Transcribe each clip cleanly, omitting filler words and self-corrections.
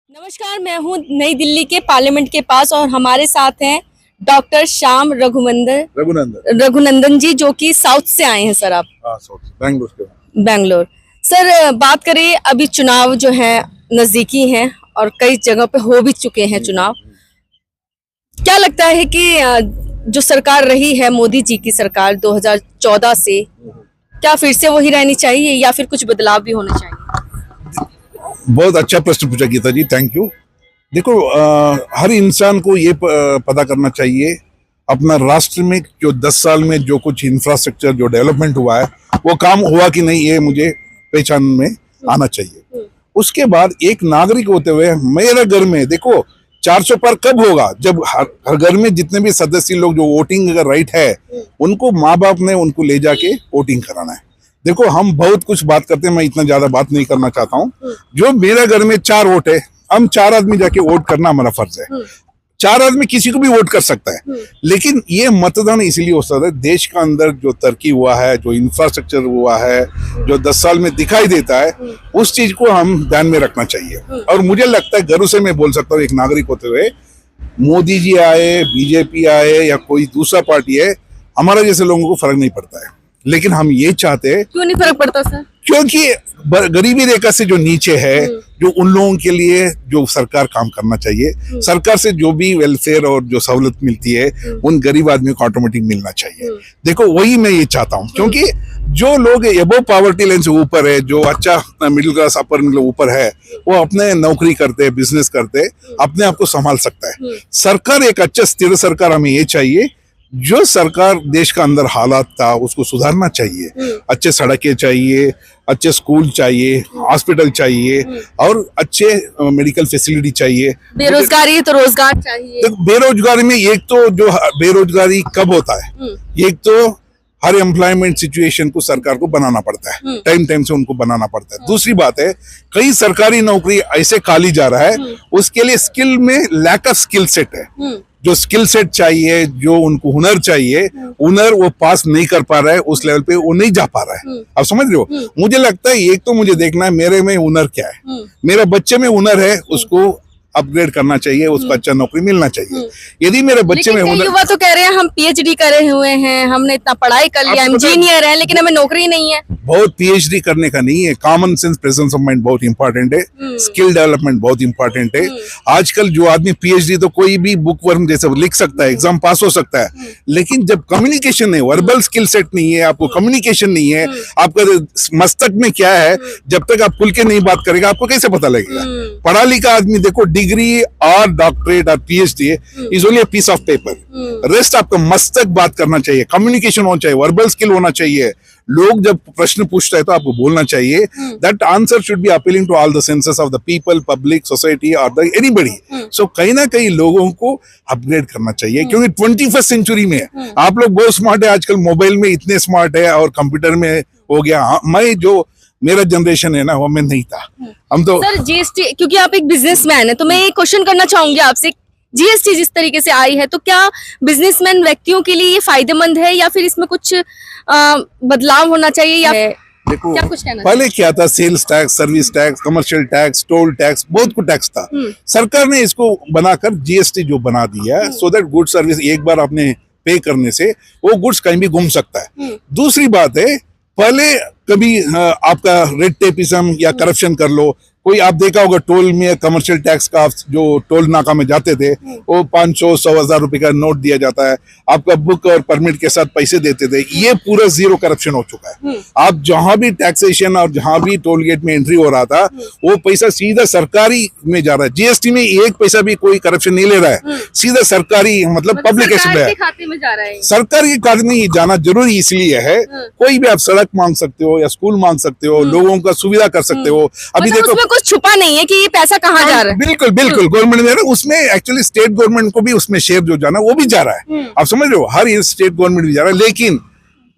नमस्कार, मैं हूँ नई दिल्ली के पार्लियामेंट के पास और हमारे साथ हैं डॉक्टर श्याम रघुनंदन जी, जो कि साउथ से आए हैं। सर, आप बैंगलोर के। बेंगलोर। सर, बात करें, अभी चुनाव जो है नजदीकी हैं और कई जगह पे हो भी चुके हैं चुनाव। क्या लगता है कि जो सरकार रही है मोदी जी की सरकार 2014 से, क्या फिर से वही रहनी चाहिए या फिर कुछ बदलाव भी होने चाहिए? बहुत अच्छा प्रश्न पूछा गीता जी, थैंक यू। देखो, हर इंसान को ये पता करना चाहिए अपना राष्ट्र में जो 10 साल में जो कुछ इंफ्रास्ट्रक्चर जो डेवलपमेंट हुआ है वो काम हुआ कि नहीं, ये मुझे पहचान में आना चाहिए। उसके बाद एक नागरिक होते हुए मेरे घर में देखो 400 पार कब होगा, जब हर घर में जितने भी सदस्य लोग जो वोटिंग का राइट है उनको माँ बाप ने उनको ले जाके वोटिंग कराना है। देखो, हम बहुत कुछ बात करते हैं, मैं इतना ज्यादा बात नहीं करना चाहता हूँ। जो मेरे घर में 4 वोट है, हम 4 आदमी जाके वोट करना हमारा फर्ज है। 4 आदमी किसी को भी वोट कर सकता है, लेकिन ये मतदान इसलिए हो सकता है देश का अंदर जो तरक्की हुआ है, जो इंफ्रास्ट्रक्चर हुआ है, जो 10 साल में दिखाई देता है, उस चीज को हम ध्यान में रखना चाहिए। और मुझे लगता है, गर्व से मैं बोल सकता हूँ एक नागरिक होते हुए, मोदी जी आए, बीजेपी आए या कोई दूसरा पार्टी है, हमारा जैसे लोगों को फर्क नहीं पड़ता है। लेकिन हम ये चाहते हैं, क्यों नहीं फर्क पड़ता सर? क्योंकि गरीबी रेखा से जो नीचे है, जो उन लोगों के लिए जो सरकार काम करना चाहिए, सरकार से जो भी वेलफेयर और जो सहूलत मिलती है उन गरीब आदमी को ऑटोमेटिक मिलना चाहिए। देखो, वही मैं ये चाहता हूँ, क्योंकि जो लोग एबो पॉवर्टी लाइन से ऊपर है, जो अच्छा मिडिल क्लास अपर मिडिल ऊपर है, वो अपने नौकरी करते, बिजनेस करते, अपने आप को संभाल सकता है। सरकार एक अच्छा स्थिर सरकार हमें ये चाहिए। जो सरकार देश का अंदर हालात था उसको सुधारना चाहिए। अच्छे सड़कें चाहिए, अच्छे स्कूल चाहिए, हॉस्पिटल चाहिए और अच्छे मेडिकल फैसिलिटी चाहिए। बेरोजगारी है तो रोजगार चाहिए। तो बेरोजगारी में एक तो जो बेरोजगारी कब होता है, एक तो हर एम्प्लॉयमेंट सिचुएशन को सरकार को बनाना पड़ता है, टाइम टाइम से उनको बनाना पड़ता है। दूसरी बात है, कई सरकारी नौकरी ऐसे खाली जा रहा है, उसके लिए स्किल में लैक ऑफ स्किल सेट है। जो स्किल सेट चाहिए, जो उनको हुनर चाहिए, हुनर वो पास नहीं कर पा रहा है, उस लेवल पे वो नहीं जा पा रहा है। आप समझ रहे हो? मुझे लगता है एक तो मुझे देखना है मेरे में हुनर क्या है, मेरे बच्चे में हुनर है, उसको अपग्रेड करना चाहिए, उसको अच्छा नौकरी मिलना चाहिए। यदि मेरे बच्चे में हुनर, युवा तो कह रहे हैं हम पीएचडी करे हुए हैं, हमने इतना पढ़ाई कर लिया, इंजीनियर है, लेकिन हमें नौकरी नहीं है। बहुत पीएचडी करने का नहीं है, common sense, presence of mind बहुत इंपॉर्टेंट है, स्किल डेवलपमेंट बहुत इंपॉर्टेंट है। आजकल जो आदमी पीएचडी तो कोई भी बुक वर्म जैसे लिख सकता है, एग्जाम पास हो सकता है, लेकिन जब कम्युनिकेशन है, वर्बल स्किल सेट नहीं है, आपको कम्युनिकेशन नहीं है, आपका मस्तक में क्या है, जब तक आप खुल के नहीं बात करेगा आपको कैसे पता लगेगा? पढ़ा लिखा आदमी देखो, डिग्री और डॉक्टरेट और PhD is only a piece of paper. Rest आपका मस्तक बात करना चाहिए, कम्युनिकेशन होना चाहिए, वर्बल स्किल होना चाहिए। लोग जब प्रश्न पूछता है तो आपको बोलना चाहिए। That answer should be appealing to all the senses of the people, public, society और द एनीबडी। सो कहीं ना कहीं लोगों को अपग्रेड करना चाहिए, क्योंकि 21st सेंचुरी में आप लोग बहुत स्मार्ट है, आजकल मोबाइल में इतने स्मार्ट है और कंप्यूटर में हो गया। मैं जो मेरा जनरेशन है ना, वो मैं नहीं था। हम तो सर जीएसटी, क्योंकि आप एक बिजनेसमैन है, तो मैं ये क्वेश्चन करना चाहूंगी आपसे, जीएसटी जिस तरीके से आई है, तो क्या बिजनेसमैन व्यक्तियों के लिए ये फायदेमंद है या फिर इसमें कुछ बदलाव होना चाहिए, या देखो, क्या कुछ कहना पहले क्या था, sales tax, service tax, commercial tax, toll tax, बहुत कुछ टैक्स था। सरकार ने इसको बनाकर जीएसटी जो बना दिया, सो दैट गुड सर्विस एक बार आपने पे करने से वो गुड्स कहीं भी घूम सकता है। दूसरी बात है, पहले कभी आपका रेड टेपिज्म या करप्शन कर लो, कोई आप देखा होगा टोल में कमर्शियल टैक्स का जो टोल नाका में जाते थे, वो 500, 100,000 रुपए का नोट दिया जाता है, आपका बुक और परमिट के साथ पैसे देते थे। ये पूरा जीरो करप्शन हो चुका है। आप जहां भी टैक्सेशन और जहां भी टोल गेट में एंट्री हो रहा था, वो पैसा सीधा सरकारी में जा रहा है। जीएसटी में एक पैसा भी कोई करप्शन नहीं ले रहा है, सीधा सरकारी मतलब पब्लिक खाते में जा रहा है। सरकारी के खाते में जाना जरूरी इसलिए है, कोई भी आप सड़क मांग सकते हो या स्कूल मांग सकते हो, लोगों का सुविधा कर सकते हो। अभी देखो, कुछ छुपा नहीं है कि ये पैसा कहाँ जा रहा है। बिल्कुल बिल्कुल, गवर्नमेंट में उसमें एक्चुअली स्टेट गवर्नमेंट को भी उसमें शेयर जो जाना वो भी जा रहा है। आप समझ रहे हो, हर स्टेट गवर्नमेंट भी जा रहा है, लेकिन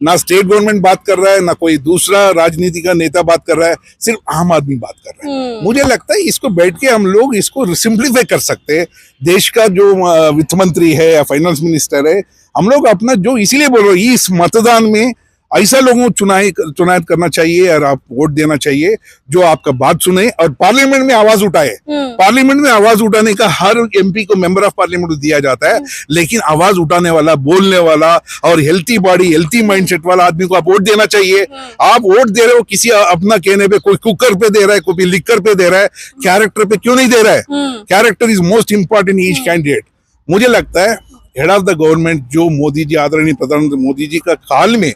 ना स्टेट गवर्नमेंट बात कर रहा है, ना कोई दूसरा राजनीति का नेता बात कर रहा है, सिर्फ आम आदमी बात कर रहा है। मुझे लगता है इसको बैठ के हम लोग इसको सिंप्लीफाई कर सकते हैं। देश का जो वित्त मंत्री है या फाइनेंस मिनिस्टर है, हम लोग अपना जो इसीलिए बोल रहे हैं, इस मतदान में ऐसा लोगों को चुनाव करना चाहिए और आप वोट देना चाहिए जो आपका बात सुने और पार्लियामेंट में आवाज उठाए। पार्लियामेंट में आवाज उठाने का हर एमपी को मेंबर ऑफ पार्लियामेंट दिया जाता है, लेकिन आवाज उठाने वाला, बोलने वाला और हेल्थी बॉडी, हेल्थी माइंडसेट वाला आदमी को आप वोट देना चाहिए। आप वोट दे रहे हो किसी अपना कहने पे, कोई कुकर पे दे रहा है, कोई लिकर पे दे रहा है, कैरेक्टर पे क्यों नहीं दे रहा है? Character is most important each candidate. मुझे लगता है हेड ऑफ द गवर्नमेंट जो मोदी जी, आदरणीय प्रधानमंत्री मोदी जी का काल में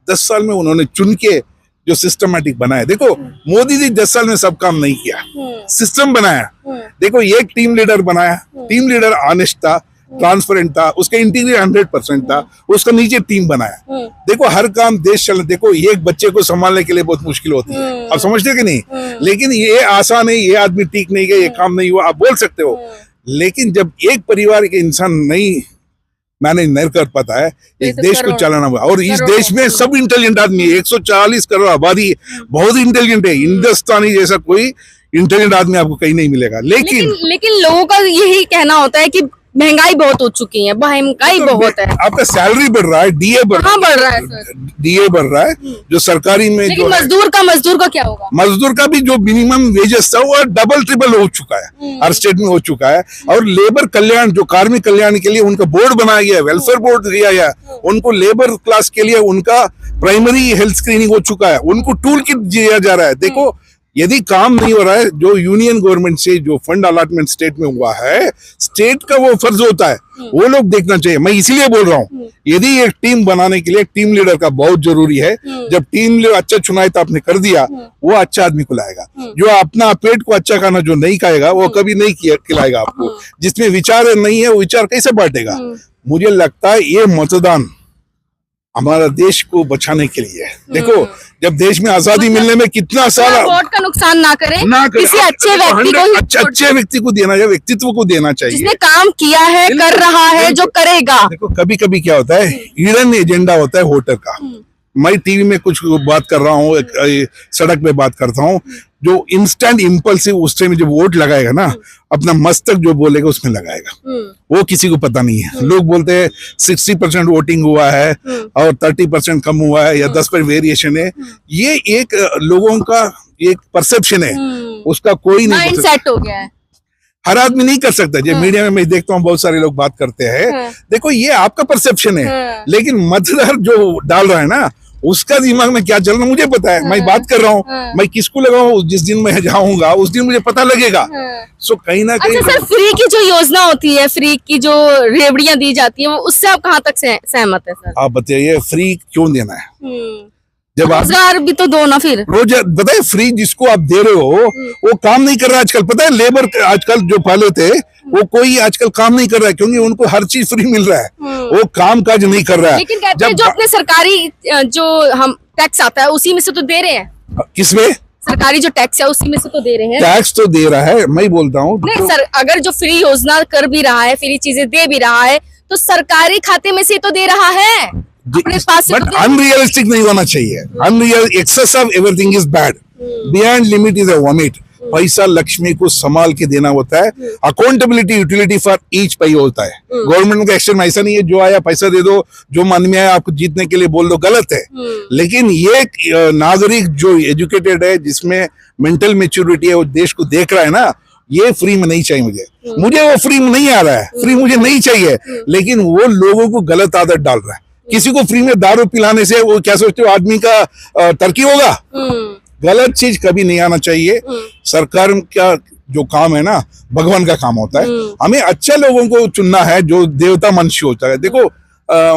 10 साल में उन्होंने चुन के जो सिस्टमैटिक बनाया। देखो मोदी जी 10 साल में सब काम नहीं किया, सिस्टम बनाया। देखो एक टीम लीडर बनाया, टीम लीडर ऑनेस्ट था, ट्रांसपेरेंट था, उसका इंटीग्रिटी 100% था, उसका नीचे टीम बनाया। देखो हर काम देश चल, देखो एक बच्चे को संभालने के लिए बहुत मुश्किल होती है, आप समझते हो कि नहीं? लेकिन ये आसान है, ये आदमी ठीक नहीं गया, ये काम नहीं हुआ, आप बोल सकते हो। लेकिन जब एक परिवार के इंसान नहीं मैनेज नहीं कर पाता है, एक देश को चलाना हुआ। और इस देश में सब इंटेलिजेंट आदमी है, 140 करोड़ आबादी, बहुत इंटेलिजेंट है। हिंदुस्तानी जैसा कोई इंटेलिजेंट आदमी आपको कहीं नहीं मिलेगा। लेकिन लोगों का यही कहना होता है कि महंगाई बहुत हो चुकी है, महंगाई बहुत है। आपका सैलरी बढ़ रहा है, डीए बढ़ रहा है सर? डीए बढ़ रहा है जो सरकारी में। लेकिन मजदूर का क्या होगा? मजदूर का भी जो मिनिमम वेजेस था वो डबल ट्रिपल हो चुका है, हर स्टेट में हो चुका है। और लेबर कल्याण, जो कार्मिक कल्याण के लिए उनका बोर्ड बनाया गया है, वेलफेयर बोर्ड दिया गया है उनको, लेबर क्लास के लिए उनका प्राइमरी हेल्थ स्क्रीनिंग हो चुका है, उनको टूल किट दिया जा रहा है। देखो यदि काम नहीं हो रहा है, जो यूनियन गवर्नमेंट से जो फंड अलॉटमेंट स्टेट में हुआ है, स्टेट का वो फर्ज होता है, वो लोग देखना चाहिए। मैं इसीलिए बोल रहा हूँ, यदि एक टीम बनाने के लिए टीम लीडर का बहुत जरूरी है। जब टीम लीडर अच्छा चुनाव तो आपने कर दिया, वो अच्छा आदमी को लाएगा। जो अपना पेट को अच्छा खाना जो नहीं खाएगा वो कभी नहीं खिलाएगा आपको। जिसमें विचार नहीं है वो विचार कैसे बांटेगा? मुझे लगता है ये मतदान हमारा देश को बचाने के लिए। देखो जब देश में आजादी मिलने में कितना सारा, वोट का नुकसान ना करें, किसी अच्छे व्यक्ति को, अच्छे व्यक्ति को देना चाहिए, व्यक्तित्व को देना चाहिए, जिसने काम किया है, कर रहा है, जो करेगा। देखो कभी कभी क्या होता है, हिडन एजेंडा होता है वोटर का। मैं टीवी में कुछ बात कर रहा हूँ, सड़क पे बात करता हूँ, जो इंस्टेंट इम्पल्सिव उस टाइम जब वोट लगाएगा ना, अपना मस्तक जो बोलेगा उसमें लगाएगा, वो किसी को पता नहीं है। लोग बोलते हैं 60% वोटिंग हुआ है और 30% कम हुआ है या 10% वेरिएशन है। ये एक लोगों का एक परसेप्शन है, उसका कोई नहीं माइंड सेट हो गया है। हर आदमी नहीं कर सकता। जब मीडिया में मैं देखता हूँ बहुत सारे लोग बात करते हैं, देखो ये आपका परसेप्शन है, लेकिन मतदार जो डाल रहा है ना, उसका दिमाग में क्या चल रहा है मुझे पता है। मैं बात कर रहा हूँ, मैं किसको लगाऊं, जिस दिन मैं जाऊंगा उस दिन मुझे पता लगेगा। सो कहीं ना कहीं। अच्छा सर, फ्री की जो योजना होती है, फ्री की जो रेवड़ियां दी जाती है, वो उससे आप कहाँ तक सहमत है सर? आप बताइए फ्री क्यों देना है? जब रोजगार भी तो दो ना फिर। रोज बताए फ्री जिसको आप दे रहे हो वो काम नहीं कर रहा आजकल। पता है लेबर आजकल जो पहले थे वो कोई आजकल काम नहीं कर रहा है, क्योंकि उनको हर चीज फ्री मिल रहा है, वो काम काज नहीं कर रहा है। लेकिन कहते हैं जो अपने सरकारी जो हम टैक्स आता है उसी में से तो दे रहे हैं। किसमें? सरकारी जो टैक्स है उसी में से तो दे रहे हैं। टैक्स तो दे रहा है, मैं बोलता हूँ नहीं सर, अगर जो फ्री योजना कर भी रहा है, फ्री चीजें दे भी रहा है, तो सरकारी खाते में से तो दे रहा है, अपने पास से। बट अनरियलिस्टिक नहीं होना चाहिए। Unreal excess of everything is bad, beyond limit is a vomit. पैसा लक्ष्मी को संभाल के देना होता है। अकाउंटेबिलिटी यूटिलिटी फॉर ईच पे होता है। गवर्नमेंट का एक्शन ऐसा नहीं है जो आया पैसा दे दो, जो मन में आया आपको जीतने के लिए बोल दो, गलत है। लेकिन ये नागरिक जो एजुकेटेड है, जिसमें मेंटल मेच्योरिटी है, वो देश को देख रहा है ना, ये फ्री में नहीं चाहिए मुझे वो फ्री में नहीं आ रहा है, फ्री मुझे नहीं चाहिए। लेकिन वो लोगों को गलत आदत डाल रहा है। किसी को फ्री में दारू पिलाने से वो क्या सोचते हो आदमी का तरक्की होगा? गलत चीज कभी नहीं आना चाहिए। सरकार का जो काम है ना, भगवान का काम होता है। हमें अच्छे लोगों को चुनना है जो देवता मनुष्य होता है। देखो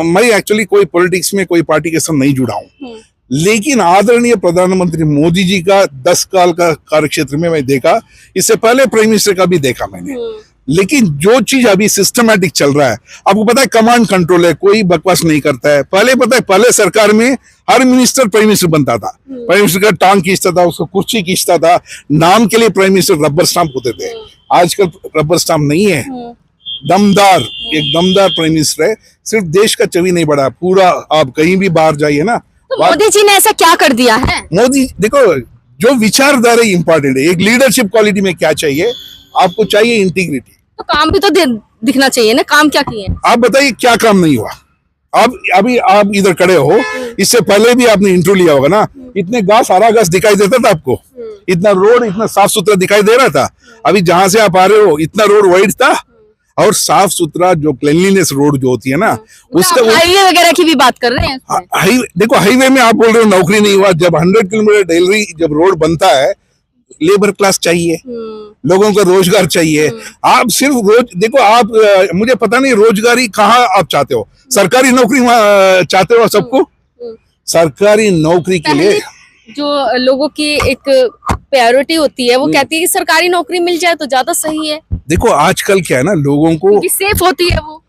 मैं एक्चुअली कोई पॉलिटिक्स में कोई पार्टी के साथ नहीं जुड़ा हूँ, लेकिन आदरणीय प्रधानमंत्री मोदी जी का 10 साल का कार्यक्षेत्र में मैं देखा, इससे पहले प्राइम मिनिस्टर का भी देखा मैंने। लेकिन जो चीज अभी सिस्टमैटिक चल रहा है, आपको पता है कमांड कंट्रोल है, कोई बकवास नहीं करता है। पहले पता है, पहले सरकार में हर मिनिस्टर प्राइम मिनिस्टर बनता था, प्राइम मिनिस्टर का टांग खींचता था, उसको कुर्सी खींचता था, नाम के लिए प्राइम मिनिस्टर रबर स्टाम्प होते थे। आजकल रबर स्टाम्प नहीं है, दमदार, एक दमदार प्राइम मिनिस्टर है। सिर्फ देश का छवि नहीं बढ़ा, पूरा आप कहीं भी बाहर जाइए ना। तो मोदी जी ने ऐसा क्या कर दिया है? मोदी देखो, जो विचारधारा इंपॉर्टेंट है। एक लीडरशिप क्वालिटी में क्या चाहिए आपको? चाहिए इंटीग्रिटी। तो काम भी तो दिखना चाहिए ना, काम क्या किए? आप बताइए क्या काम नहीं हुआ? आप अभी आप इधर खड़े हो, इससे पहले भी आपने इंटरव्यू लिया होगा ना, इतने घास हरा घास दिखाई देता था आपको, इतना रोड इतना साफ सुथरा दिखाई दे रहा था। अभी जहां से आप आ रहे हो इतना रोड वाइड था, और साफ सुथरा जो क्लीनलीनेस रोड जो होती है ना, उसका हाईवे वगैरह की भी बात कर रहे हैं इसमें। हाईवे देखो, हाईवे में आप बोल रहे हो नौकरी नहीं हुआ, जब 100 किलोमीटर डेली जब रोड बनता है, लेबर क्लास चाहिए, लोगों को रोजगार चाहिए। आप सिर्फ रोज देखो, आप मुझे पता नहीं रोजगारी कहाँ आप चाहते हो, सरकारी नौकरी चाहते हो सबको, सरकारी नौकरी के लिए जो लोगों की एक प्रायोरिटी होती है वो कहती है कि सरकारी नौकरी मिल जाए तो ज्यादा सही है, देखो आजकल क्या है ना, लोगों को क्योंकि सेफ होती है, वो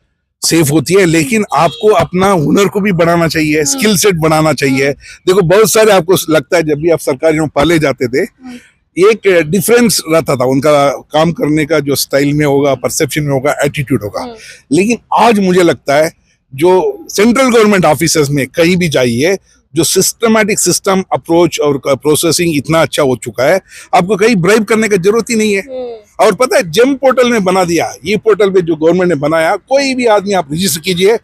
सेफ होती है, लेकिन आपको अपना हुनर को भी बढ़ाना चाहिए, स्किल सेट बनाना चाहिए। देखो बहुत सारे आपको लगता है, जब भी आप सरकारी में पहले जाते थे एक डिफरेंस रहता था उनका काम करने का, जो स्टाइल में होगा, परसेप्शन में होगा, एटीट्यूड होगा। लेकिन आज मुझे लगता है जो सेंट्रल गवर्नमेंट ऑफिसर्स में कहीं भी जाइए, जो सिस्टमैटिक सिस्टम अप्रोच और प्रोसेसिंग इतना अच्छा हो चुका है, आपको कहीं ब्राइब करने की जरूरत ही नहीं है। और पता है, जेम पोर्टल ने बना दिया, ये पोर्टल पे जो गवर्नमेंट ने बनाया, कोई भी आदमी आप रजिस्टर कीजिए,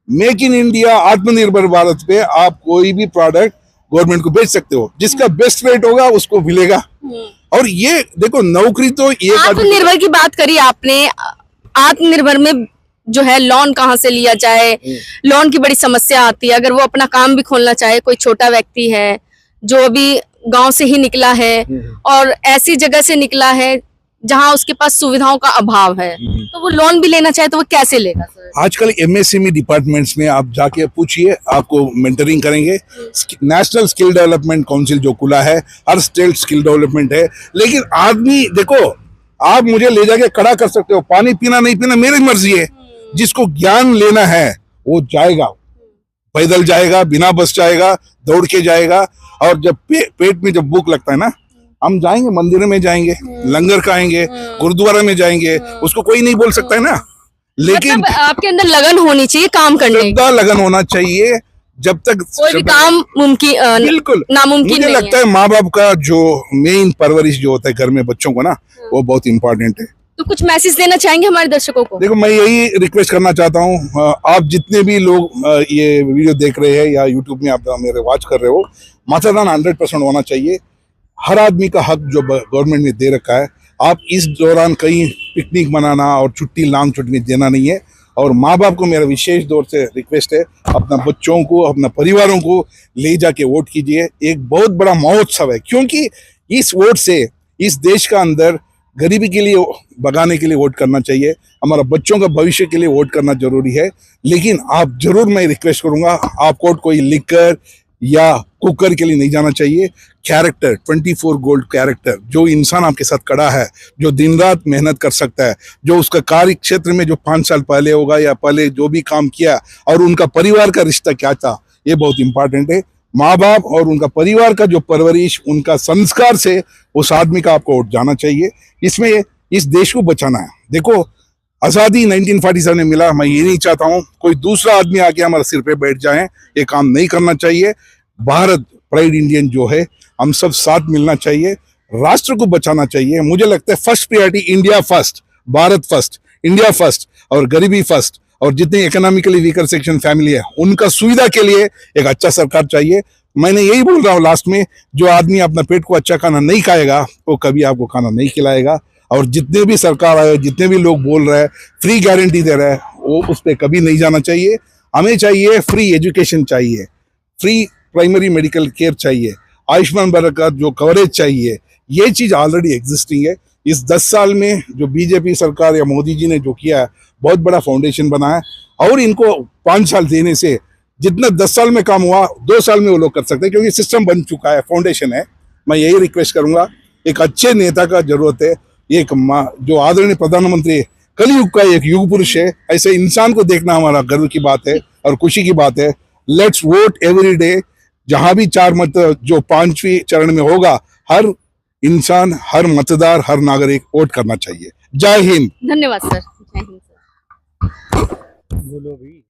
मेक इन इंडिया, आत्मनिर्भर भारत पे आप कोई भी प्रोडक्ट गवर्नमेंट को बेच सकते हो, जिसका बेस्ट रेट होगा उसको मिलेगा। और ये देखो, नौकरी तो ये आत्मनिर्भर की बात करी आपने, आत्मनिर्भर में जो है लोन कहाँ से लिया जाए, लोन की बड़ी समस्या आती है। अगर वो अपना काम भी खोलना चाहे, कोई छोटा व्यक्ति है जो अभी गांव से ही निकला है और ऐसी जगह से निकला है जहां उसके पास सुविधाओं का अभाव है, तो वो लोन भी लेना चाहे तो वो कैसे लेगा सर? आजकल एमएसएमई डिपार्टमेंट्स में आप जाके पूछिए, आपको मेंटरिंग करेंगे। नेशनल स्किल डेवलपमेंट काउंसिल जो खुला है, हर स्टेट स्किल डेवलपमेंट है। लेकिन आदमी देखो, आप मुझे ले जाके खड़ा कर सकते हो, पानी पीना नहीं पीना मेरी मर्जी है। जिसको ज्ञान लेना है वो जाएगा, पैदल जाएगा, बिना बस जाएगा, दौड़ के जाएगा। और जब पेट में जब भूख लगता है ना, हम जाएंगे, मंदिर में जाएंगे, लंगर खाएंगे, गुरुद्वारा में जाएंगे, उसको कोई नहीं बोल सकता है ना। लेकिन मतलब आपके अंदर लगन होनी चाहिए काम करने की, श्रद्धा लगन होना चाहिए। जब तक कोई भी काम मुमकिन बिल्कुल नामुमकिन मुझे नहीं लगता है माँ बाप का जो मेन परवरिश जो होता है घर में बच्चों को ना, वो बहुत इंपॉर्टेंट है। तो कुछ मैसेज देना चाहेंगे हमारे दर्शकों को? देखो, मैं यही रिक्वेस्ट करना चाहता हूँ, आप जितने भी लोग ये वीडियो देख रहे हैं या यूट्यूब में आप मेरे वॉच कर रहे हो, मतदान 100% होना चाहिए। हर आदमी का हक जो गवर्नमेंट ने दे रखा है, आप इस दौरान कहीं पिकनिक मनाना और छुट्टी लॉन्ग छुट्टी देना नहीं है। और माँ बाप को मेरा विशेष तौर से रिक्वेस्ट है, अपना बच्चों को, अपना परिवारों को ले जाके वोट कीजिए। एक बहुत बड़ा महोत्सव है, क्योंकि इस वोट से इस देश का अंदर गरीबी के लिए भगाने के लिए वोट करना चाहिए, हमारा बच्चों का भविष्य के लिए वोट करना जरूरी है। लेकिन आप जरूर, मैं रिक्वेस्ट करूंगा, आपको कोई लिकर या कुकर के लिए नहीं जाना चाहिए। कैरेक्टर 24 गोल्ड कैरेक्टर, जो इंसान आपके साथ खड़ा है, जो दिन रात मेहनत कर सकता है, जो उसका कार्य क्षेत्र में जो 5 साल पहले होगा या पहले जो भी काम किया, और उनका परिवार का रिश्ता क्या था, ये बहुत इंपॉर्टेंट है। माँ बाप और उनका परिवार का जो परवरिश, उनका संस्कार से उस आदमी का आपको वोट जाना चाहिए। इसमें इस देश को बचाना है। देखो, आज़ादी 1947 में मिला, मैं ये नहीं चाहता हूँ कोई दूसरा आदमी आके हमारे सिर पे बैठ जाए, ये काम नहीं करना चाहिए। भारत प्राइड इंडियन जो है, हम सब साथ मिलना चाहिए, राष्ट्र को बचाना चाहिए। मुझे लगता है first priority India first, Bharat first, India first, और गरीबी फर्स्ट, और जितने इकोनॉमिकली वीकर सेक्शन फैमिली है उनका सुविधा के लिए एक अच्छा सरकार चाहिए। मैंने यही बोल रहा हूँ लास्ट में, जो आदमी अपना पेट को अच्छा खाना नहीं खाएगा वो कभी आपको खाना नहीं खिलाएगा। और जितने भी सरकार आए, जितने भी लोग बोल रहे हैं फ्री गारंटी दे रहे हैं, वो उस पर कभी नहीं जाना चाहिए। हमें चाहिए फ्री एजुकेशन चाहिए, फ्री प्राइमरी मेडिकल केयर चाहिए, आयुष्मान भारत का जो कवरेज चाहिए, ये चीज़ ऑलरेडी एग्जिस्टिंग है। इस 10 साल में जो बीजेपी सरकार या मोदी जी ने जो किया है, बहुत बड़ा फाउंडेशन बना है। और इनको 5 साल देने से जितना 10 साल में काम हुआ 2 साल में वो लोग कर सकते हैं, क्योंकि सिस्टम बन चुका है, फाउंडेशन है। मैं यही रिक्वेस्ट करूंगा, एक अच्छे नेता का जरूरत है। एक जो आदरणीय प्रधानमंत्री कलयुग का एक युग पुरुष है, ऐसे इंसान को देखना हमारा गर्व की बात है और खुशी की बात है। Let's vote every day. जहां भी 4 मत जो 5वीं चरण में होगा, हर इंसान, हर मतदार, हर नागरिक वोट करना चाहिए। जय हिंद। धन्यवाद सर। जय हिंद सर। बोलो भी।